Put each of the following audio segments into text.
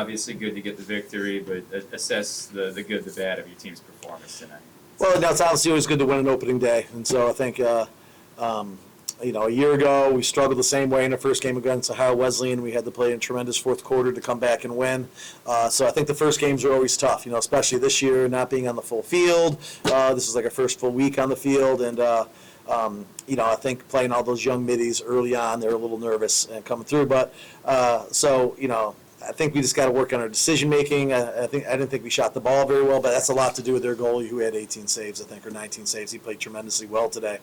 obviously good to get the victory, but assess the good, the bad of your team's performance tonight. Well, no, it's obviously always good to win an opening day, and so I think, a year ago we struggled the same way in the first game against Ohio Wesleyan. We had to play in a tremendous fourth quarter to come back and win. So I think the first games are always tough, especially this year, not being on the full field. This is like our first full week on the field, and I think playing all those young middies early on, they're a little nervous and coming through. But I think we just got to work on our decision making. I didn't think we shot the ball very well, but that's a lot to do with their goalie, who had 18 saves, I think, or 19 saves. He played tremendously well today,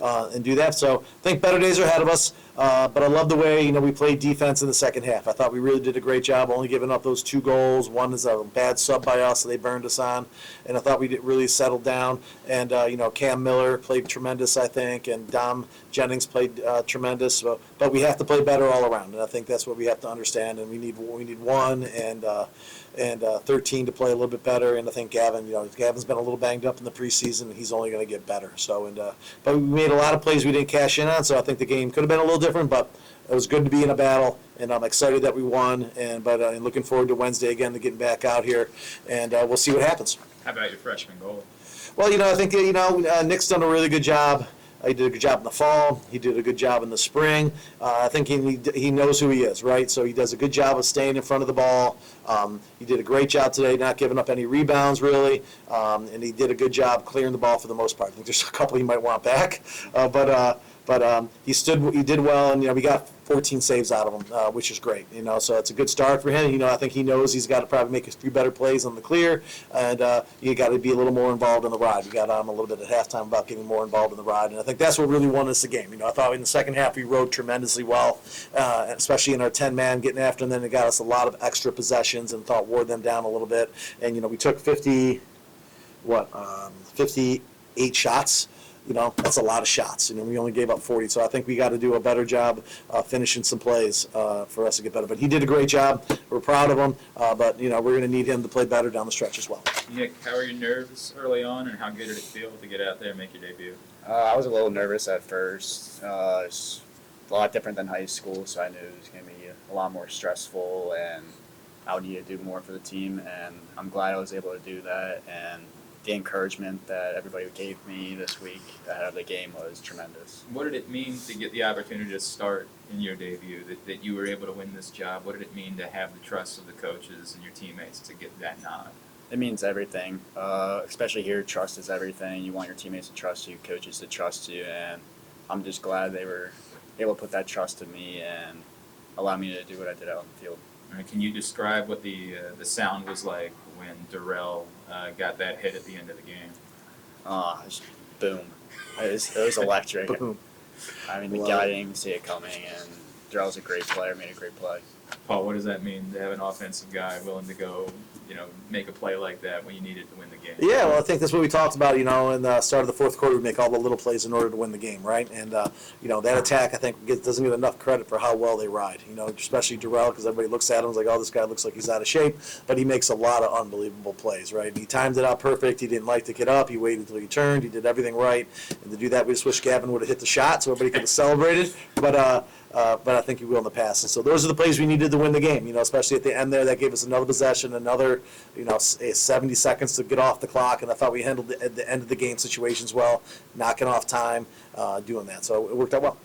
and do that. So I think better days are ahead of us. But I love the way we played defense in the second half. I thought we really did a great job, only giving up those 2 goals. One is a bad sub by us, so they burned us on, and I thought we really settled down. And Cam Miller played tremendous, I think, and Dom Jennings played tremendous. But we have to play better all around, and I think that's what we have to understand. And we need 1 and 13 to play a little bit better. And I think Gavin's been a little banged up in the preseason, and he's only going to get better. So but we made a lot of plays we didn't cash in on. So I think the game could have been a little different, but it was good to be in a battle, and I'm excited that we won. And looking forward to Wednesday again, to getting back out here, and we'll see what happens. How about your freshman goal? Well, I think Nick's done a really good job. He did a good job in the fall. He did a good job in the spring. I think he knows who he is, right? So he does a good job of staying in front of the ball. He did a great job today, not giving up any rebounds, really. And he did a good job clearing the ball for the most part. I think there's a couple he might want back. But he did well, and we got 14 saves out of him, which is great. So it's a good start for him. I think he knows he's got to probably make a few better plays on the clear, and you got to be a little more involved in the ride. We got on a little bit at halftime about getting more involved in the ride, and I think that's what really won us the game. I thought in the second half we rode tremendously well, especially in our 10-man getting after them. Then it got us a lot of extra possessions and wore them down a little bit. And we took 58 shots. That's a lot of shots. We only gave up 40, so I think we got to do a better job finishing some plays for us to get better. But he did a great job. We're proud of him, but we're going to need him to play better down the stretch as well. Nick, how are your nerves early on, and how good did it feel to get out there and make your debut? I was a little nervous at first. It's a lot different than high school, so I knew it was going to be a lot more stressful, and I would need to do more for the team, and I'm glad I was able to do that. And the encouragement that everybody gave me this week ahead of the game was tremendous. What did it mean to get the opportunity to start in your debut, that you were able to win this job? What did it mean to have the trust of the coaches and your teammates to get that nod? It means everything, especially here. Trust is everything. You want your teammates to trust you, coaches to trust you, and I'm just glad they were able to put that trust in me and allow me to do what I did out on the field. All right, can you describe what the sound was like when Darrell got that hit at the end of the game? Just boom. It was electric. Boom. I mean, the guy didn't even see it coming, and Darrell's a great player, made a great play. Paul, what does that mean to have an offensive guy willing to go, make a play like that when you need it to win the game? Yeah, well, I think that's what we talked about, in the start of the fourth quarter. We make all the little plays in order to win the game, right? And, that attack, I think, doesn't get enough credit for how well they ride, especially Darrell, because everybody looks at him and is like, oh, this guy looks like he's out of shape, but he makes a lot of unbelievable plays, right? He timed it out perfect. He didn't like to get up. He waited until he turned. He did everything right. And to do that, we just wish Gavin would have hit the shot so everybody could have celebrated. But I think he will in the past. And so those are the plays we needed to win the game, especially at the end there. That gave us another possession, another, 70 seconds to get off the clock. And I thought we handled the end of the game situations well, knocking off time, doing that. So it worked out well.